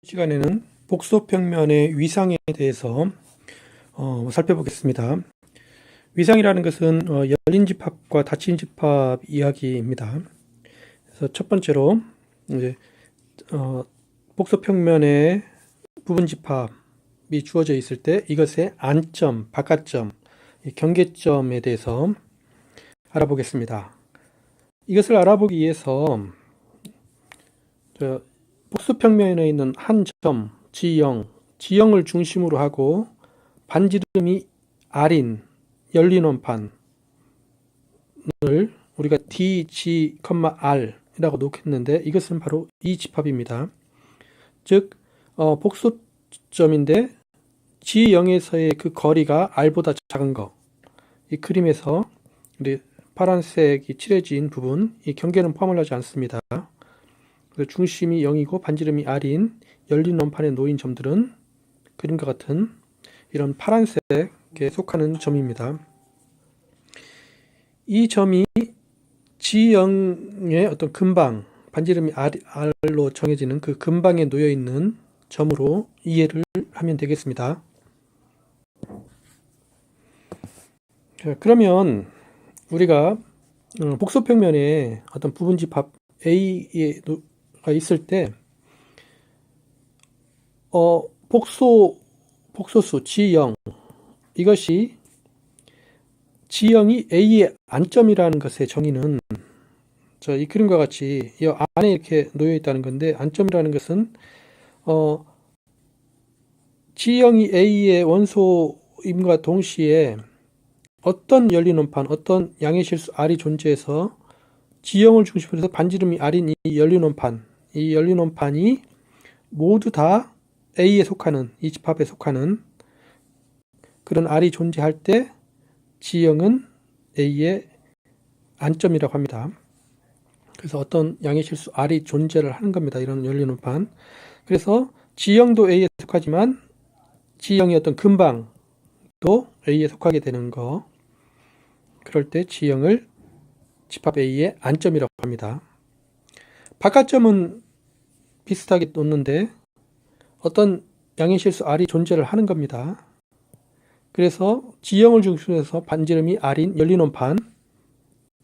시간에는 복소평면의 위상에 대해서 살펴보겠습니다. 위상이라는 것은 열린 집합과 닫힌 집합 이야기입니다. 그래서 첫 번째로 이제 복소평면의 부분 집합이 주어져 있을 때 이것의 안점, 바깥점, 경계점에 대해서 알아보겠습니다. 이것을 알아보기 위해서 복소평면에 있는 한 점, 지형을 중심으로 하고 반지름이 R인 열린 원판을 우리가 DG, R이라고 놓겠는데 이것은 바로 이 집합입니다. 즉 복소점인데 G0에서의 그 거리가 R보다 작은 거. 이 그림에서 우리 파란색이 칠해진 부분, 이 경계는 포함을 하지 않습니다. 중심이 0이고 반지름이 R인 열린 원판에 놓인 점들은 그림과 같은 이런 파란색에 속하는 점입니다. 이 점이 G0의 어떤 근방, 반지름이 R로 정해지는 그 근방에 놓여 있는 점으로 이해를 하면 되겠습니다. 자, 그러면 우리가 복소평면에 어떤 부분 집합 A가 있을 때 복소수 G0 이것이 G0이 A의 안점이라는 것의 정의는 이 그림과 같이 이 안에 이렇게 놓여 있다는 건데, 안점이라는 것은 G0이 A의 원소임과 동시에 어떤 열린 원판, 어떤 양의 실수 R이 존재해서 G0을 중심으로 해서 반지름이 R인 이 열린 원판이 모두 다 A에 속하는, 이 집합에 속하는 그런 R이 존재할 때 G0은 A의 안점이라고 합니다. 그래서 어떤 양의 실수 R이 존재를 하는 겁니다. 이런 열린 원판. 그래서 G0도 A에 속하지만 G0의 어떤 근방도 A에 속하게 되는 거. 그럴 때 G0을 집합 A의 안점이라고 합니다. 바깥점은 비슷하게 놓는데 어떤 양의 실수 R이 존재를 하는 겁니다. 그래서 G0을 중심으로 해서 반지름이 R인 열린 원판,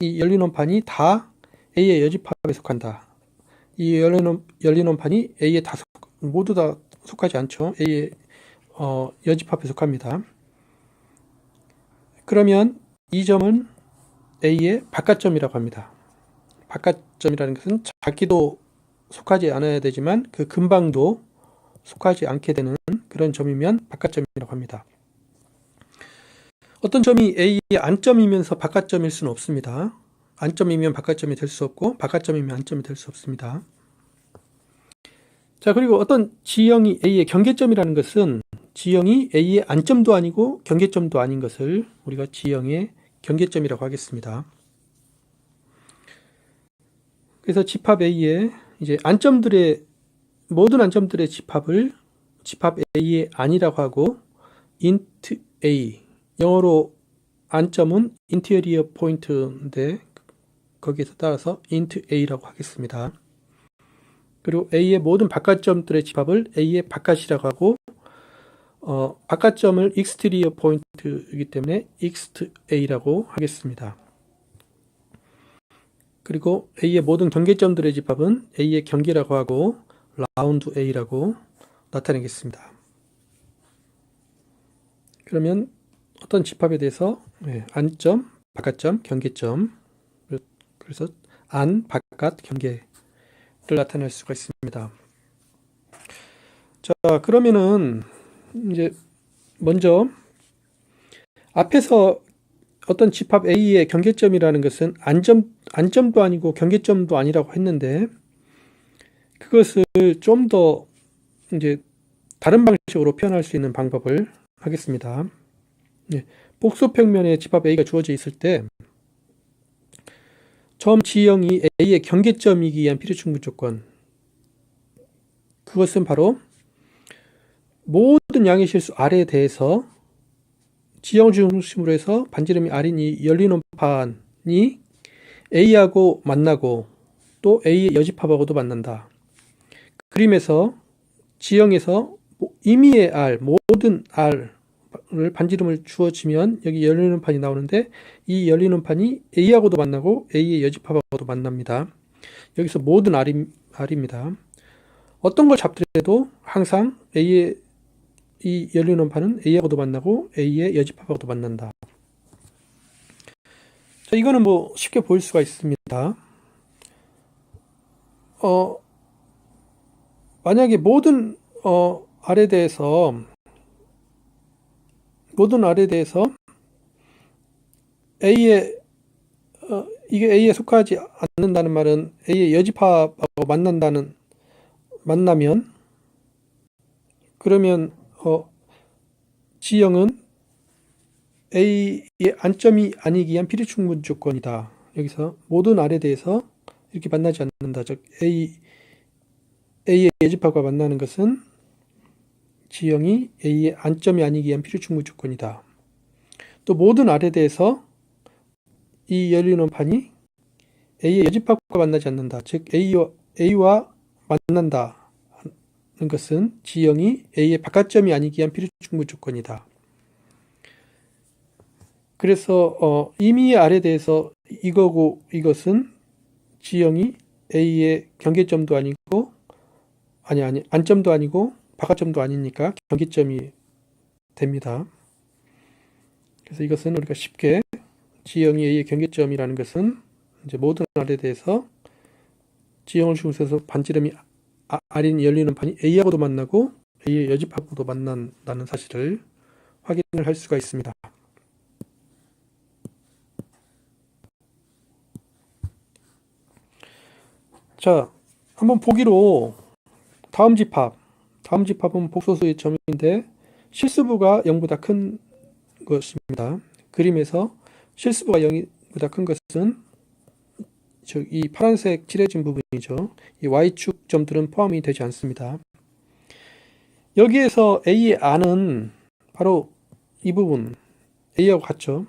이 열린 원판이 다 A의 여집합에 속한다. 이 열린 원판이 A에 모두 다 속하지 않죠. A의 여집합에 속합니다. 그러면 이 점은 A의 바깥점이라고 합니다. 바깥점이라는 것은 자기도 속하지 않아야 되지만 그 근방도 속하지 않게 되는 그런 점이면 바깥점이라고 합니다. 어떤 점이 A의 안점이면서 바깥점일 수는 없습니다. 안점이면 바깥점이 될 수 없고 바깥점이면 안점이 될 수 없습니다. 자, 그리고 어떤 G형이 A의 경계점이라는 것은 G형이 A의 안점도 아니고 경계점도 아닌 것을 우리가 G형의 경계점이라고 하겠습니다. 그래서 집합 A의 이제 모든 안점들의 집합을 집합 A의 안이라고 하고 int A, 영어로 안점은 interior point인데 거기에서 따라서 int A라고 하겠습니다. 그리고 A의 모든 바깥점들의 집합을 A의 바깥이라고 하고 바깥점을 exterior point이기 때문에 ext A라고 하겠습니다. 그리고 A의 모든 경계점들의 집합은 A의 경계라고 하고 round A라고 나타내겠습니다. 그러면 어떤 집합에 대해서 안점, 바깥점, 경계점, 그래서 안, 바깥, 경계를 나타낼 수가 있습니다. 자, 그러면은 이제 먼저 앞에서 어떤 집합 A의 경계점이라는 것은 안점도 아니고 경계점도 아니라고 했는데 그것을 좀 더 이제 다른 방식으로 표현할 수 있는 방법을 하겠습니다. 복소평면에 집합 A가 주어져 있을 때 점 G형이 A의 경계점이기 위한 필요충분 조건, 그것은 바로 모든 양의 실수 R에 대해서 G형을 중심으로 해서 반지름이 R인 이 열린 원판이 A하고 만나고 또 A의 여집합하고도 만난다. 그림에서 지형에서 임의의 R, 모든 R을 반지름을 주어지면 여기 열리는 판이 나오는데, 이 열리는 판이 A하고도 만나고 A의 여집합하고도 만납니다. 여기서 모든 R입니다. 어떤 걸 잡더라도 항상 A의 이 열리는 판은 A하고도 만나고 A의 여집합하고도 만난다. 자, 이거는 뭐 쉽게 보일 수가 있습니다. 만약에 모든 R에 대해서 A의 이게 A에 속하지 않는다는 말은 A의 여집합하고 만나면 그러면 G형은 A의 안점이 아니기 위한 필요충분 조건이다. 여기서 모든 R에 대해서 이렇게 만나지 않는다. 즉 A의 여집합과 만나는 것은 G형이 A의 안점이 아니기 위한 필요충분 조건이다. 또 모든 R에 대해서 이 열리는 판이 A의 여집합과 만나지 않는다. 즉 A와 만난다는 것은 G형이 A의 바깥점이 아니기 위한 필요충분 조건이다. 그래서 임의의 R에 대해서 이거고 이것은 G형이 A의 경계점도 아니고 안점도 아니고 바깥점도 아니니까 경계점이 됩니다. 그래서 이것은 우리가 쉽게 G형이 A의 경계점이라는 것은 이제 모든 R에 대해서 G형을 중심으로 반지름이 R인 열리는 판이 A하고도 만나고 A의 여집합하고도 만난다는 사실을 확인을 할 수가 있습니다. 자, 한번 보기로 다음 집합은 복소수의 점인데 실수부가 0보다 큰 것입니다. 그림에서 실수부가 0보다 큰 것은 이 파란색 칠해진 부분이죠. 이 Y축 점들은 포함이 되지 않습니다. 여기에서 A의 R은 바로 이 부분, A하고 같죠.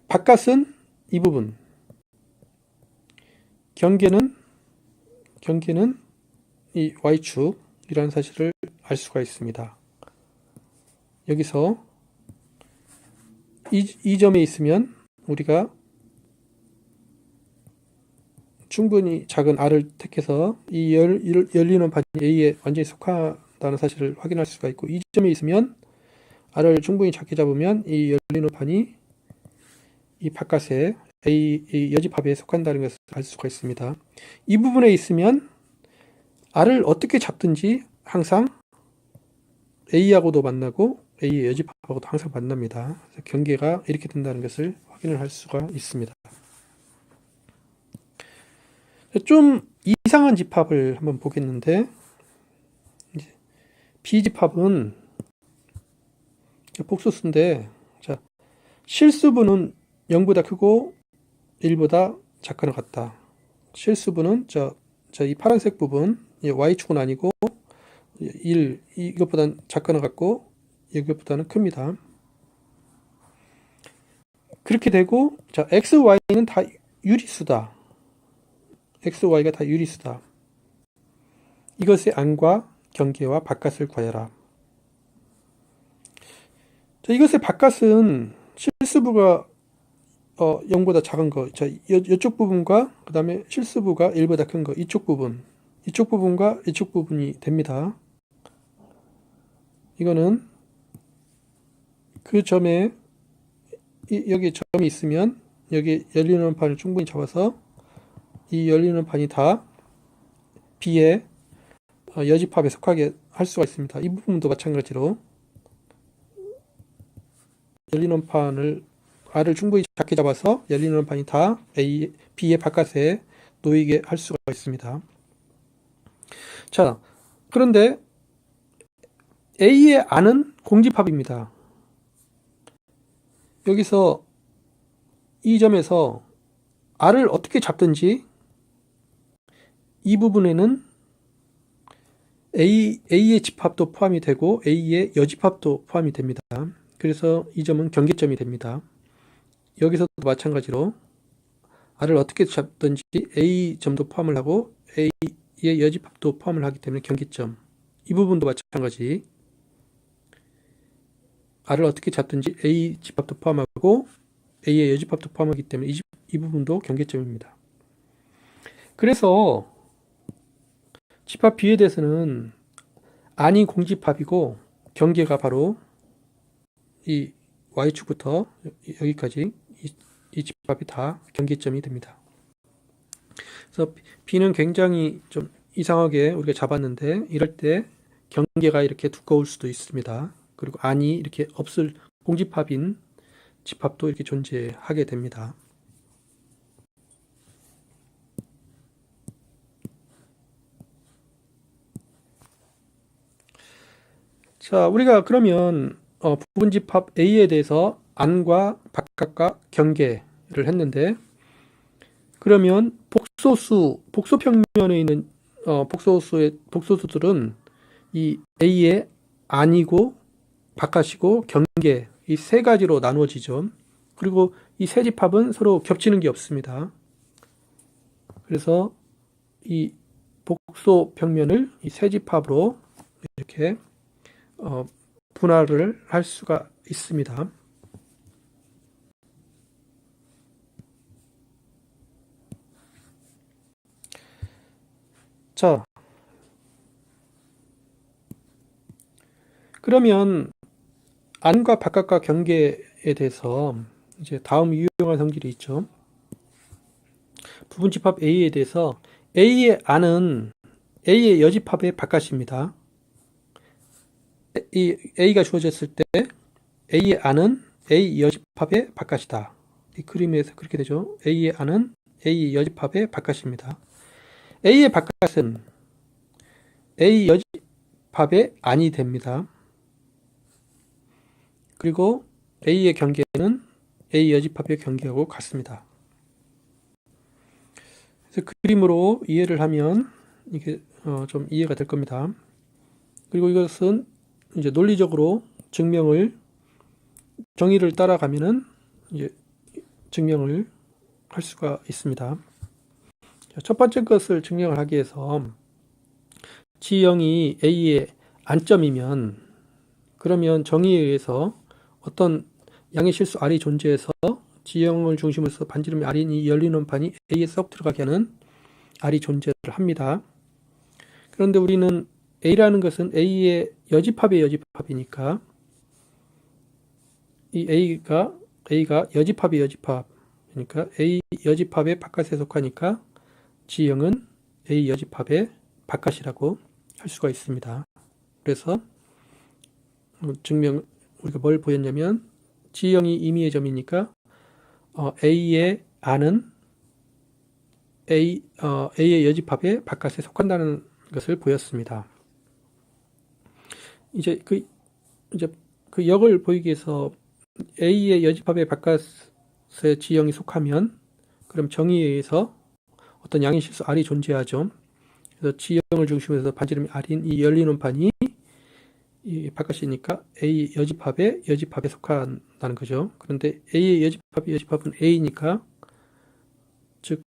바깥은 이 부분, 경계는 이 Y축이라는 사실을 알 수가 있습니다. 여기서 이 점에 있으면 우리가 충분히 작은 R을 택해서 이 열리는 판이 A에 완전히 속한다는 사실을 확인할 수가 있고, 이 점에 있으면 R을 충분히 작게 잡으면 이 열리는 판이 이 바깥에 A 여집합에 속한다는 것을 알 수가 있습니다. 이 부분에 있으면 R을 어떻게 잡든지 항상 A하고도 만나고 A의 여집합하고도 항상 만납니다. 그래서 경계가 이렇게 된다는 것을 확인을 할 수가 있습니다. 좀 이상한 집합을 한번 보겠는데, B집합은 복소수인데, 자, 실수부는 0보다 크고 1보다 작거나 같다. 실수부는 이 파란색 부분, Y축은 아니고 1, 이것보다는 작거나 같고 이것보다는 큽니다. 그렇게 되고, 자, X, Y는 다 유리수다. X, Y가 다 유리수다. 이것의 안과 경계와 바깥을 구하여라. 자, 이것의 바깥은 실수부가 0보다 작은 거, 자, 이쪽 부분과 그 다음에 실수부가 1보다 큰 거, 이쪽 부분과 이쪽 부분이 됩니다. 이거는 그 점에 여기 점이 있으면 여기 열리는 판을 충분히 잡아서 이 열리는 판이 다 B의 여집합에 속하게 할 수가 있습니다. 이 부분도 마찬가지로 열리는 판을 R을 충분히 작게 잡아서 열리는 판이 다 B의 바깥에 놓이게 할 수가 있습니다. 자, 그런데 A의 R은 공집합입니다. 여기서 이 점에서 R을 어떻게 잡든지 이 부분에는 A의 집합도 포함이 되고 A의 여집합도 포함이 됩니다. 그래서 이 점은 경계점이 됩니다. 여기서도 마찬가지로 R을 어떻게 잡든지 A 점도 포함을 하고 A의 여집합도 포함을 하기 때문에 경계점. 이 부분도 마찬가지. R을 어떻게 잡든지 A 집합도 포함하고 A의 여집합도 포함하기 때문에 이 부분도 경계점입니다. 그래서 집합 B에 대해서는 안이 공집합이고 경계가 바로 이 Y축부터 여기까지 이 집합이 다 경계점이 됩니다. 그래서 B는 굉장히 좀 이상하게 우리가 잡았는데 이럴 때 경계가 이렇게 두꺼울 수도 있습니다. 그리고 안이 이렇게 없을 공집합인 집합도 이렇게 존재하게 됩니다. 자, 우리가 그러면 부분집합 A에 대해서 안과 바깥과 경계를 했는데, 그러면 복소평면에 있는 복소수들은 이 A의 안이고 바깥이고 경계, 이 세 가지로 나누어지죠. 그리고 이 세 집합은 서로 겹치는 게 없습니다. 그래서 이 복소평면을 이 세 집합으로 이렇게 분할을 할 수가 있습니다. 자, 그러면 안과 바깥과 경계에 대해서 이제 다음 유용한 성질이 있죠. 부분집합 A에 대해서 A의 안은 A의 여집합의 바깥입니다. 이 A가 주어졌을 때 A의 안은 A 여집합의 바깥이다. 이 그림에서 그렇게 되죠. A의 안은 A 여집합의 바깥입니다. A의 바깥은 A 여집합의 안이 됩니다. 그리고 A의 경계는 A 여집합의 경계하고 같습니다. 그래서 그림으로 이해를 하면 이게 좀 이해가 될 겁니다. 그리고 이것은 이제 논리적으로 정의를 따라가면은 이제 증명을 할 수가 있습니다. 첫 번째 것을 증명을 하기 위해서 G형이 A의 안점이면, 그러면 정의에 의해서 어떤 양의 실수 R이 존재해서 G형을 중심으로 해서 반지름이 R인 이 열린 원판이 A에 쏙 들어가게 하는 R이 존재를 합니다. 그런데 우리는 A라는 것은 A의 여집합의 여집합이니까 이 A가 여집합의 여집합이니까 A 여집합의 바깥에 속하니까 G형은 A 여집합의 바깥이라고 할 수가 있습니다. 그래서 우리가 뭘 보였냐면 G형이 임의의 점이니까 A의 안은 A의 여집합의 바깥에 속한다는 것을 보였습니다. 이제 그 역을 보이기 위해서 A의 여집합의 바깥에 G형이 속하면, 그럼 정의에 의해서 어떤 양의 실수 R이 존재하죠. 그래서 G형을 중심으로 해서 반지름이 R인 이 열린 원판이 이 바깥이니까 A 여집합에 속한다는 거죠. 그런데 A의 여집합은 A니까, 즉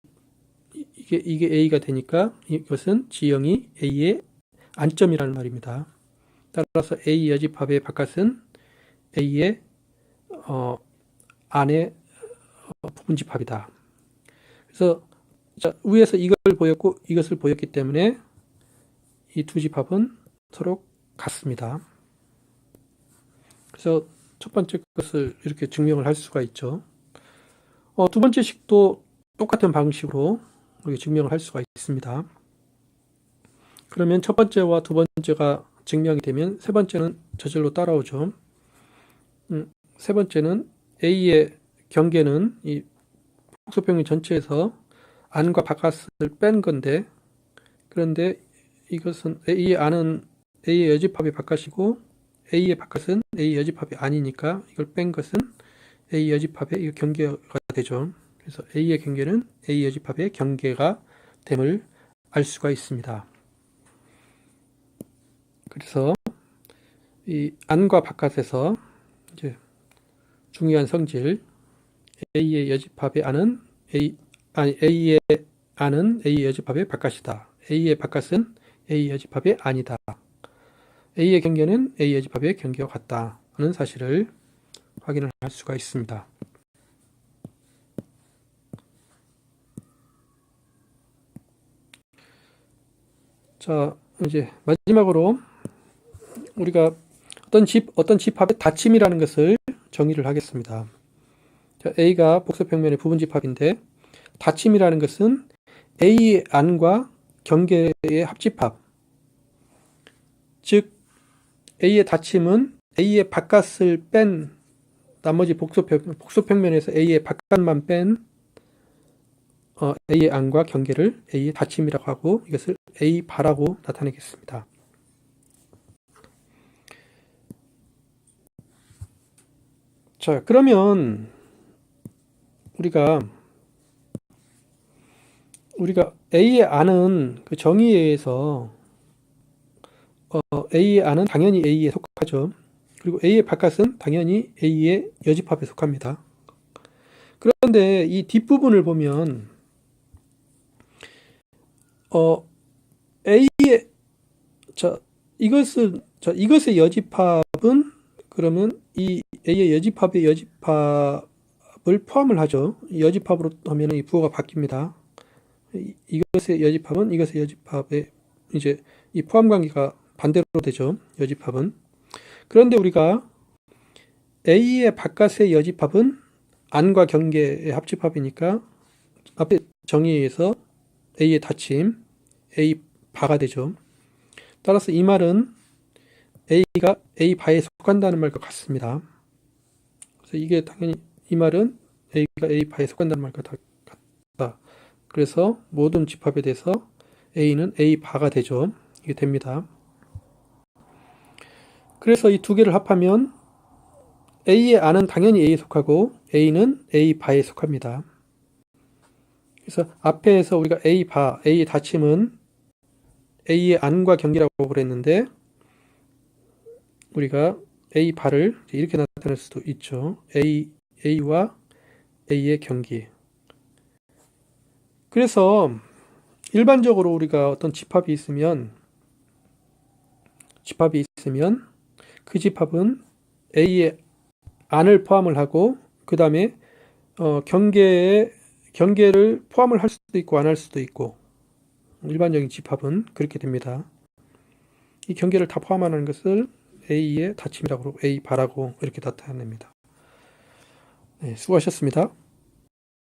이게 A가 되니까 이것은 G형이 A의 안점이라는 말입니다. 따라서 A 여집합의 바깥은 A의 안의 부분집합이다. 그래서 위에서 이걸 보였고 이것을 보였기 때문에 이 두 집합은 서로 같습니다. 그래서 첫 번째 것을 이렇게 증명을 할 수가 있죠. 두 번째 식도 똑같은 방식으로 이렇게 증명을 할 수가 있습니다. 그러면 첫 번째와 두 번째가 증명이 되면 세 번째는 저절로 따라오죠. 세 번째는 A의 경계는 이 복소평면 전체에서 안과 바깥을 뺀 건데, 그런데 이것은 A의 안은 A의 여집합의 바깥이고 A의 바깥은 A 여집합이 아니니까 이걸 뺀 것은 A 여집합의 경계가 되죠. 그래서 A의 경계는 A 여집합의 경계가 됨을 알 수가 있습니다. 그래서 이 안과 바깥에서 이제 중요한 성질, A의 여집합의 안은 A의 안은 A의 여집합의 바깥이다. A의 바깥은 A의 여집합의 안이다. A의 경계는 A의 여집합의 경계와 같다는 사실을 확인을 할 수가 있습니다. 자, 이제 마지막으로 우리가 어떤 집합의 닫힘이라는 것을 정의를 하겠습니다. 자, A가 복소평면의 부분집합인데 닫힘이라는 것은 A의 안과 경계의 합집합, 즉 A의 닫힘은 A의 바깥을 뺀 나머지 복소평면에서 A의 바깥만 뺀 A의 안과 경계를 A의 닫힘이라고 하고 이것을 A 바라고 나타내겠습니다. 자, 그러면 우리가 A의 안은 그 정의에 의해서 A의 안은 당연히 A에 속하죠. 그리고 A의 바깥은 당연히 A의 여집합에 속합니다. 그런데 이 뒷부분을 보면 A의 이것의 여집합은 그러면 이 A의 여집합의 여집합을 포함을 하죠. 여집합으로 하면 이 부호가 바뀝니다. 이것의 여집합은 이것의 여집합의 이제 이 포함 관계가 반대로 되죠. 여집합은. 그런데 우리가 A의 바깥의 여집합은 안과 경계의 합집합이니까 앞에 정의에서 A의 닫힘, A 바가 되죠. 따라서 이 말은 A가 A 바에 속한다는 말과 같습니다. 그래서 이게 당연히 이 말은 A가 A 바에 속한다는 말과 같다. 그래서 모든 집합에 대해서 A는 A 바가 되죠. 이게 됩니다. 그래서 이 두 개를 합하면 A의 안은 당연히 A에 속하고 A는 A 바에 속합니다. 그래서 앞에서 우리가 A 바, A의 닫힘은 A의 안과 경계라고 그랬는데 우리가 A 바를 이렇게 나타낼 수도 있죠. A와 A의 경계. 그래서 일반적으로 우리가 어떤 집합이 있으면 그 집합은 A의 안을 포함을 하고 그 다음에 경계를 포함을 할 수도 있고 안 할 수도 있고 일반적인 집합은 그렇게 됩니다. 이 경계를 다 포함하는 것을 A의 닫힘이라고 A 바라고 이렇게 나타냅니다. 네, 수고하셨습니다.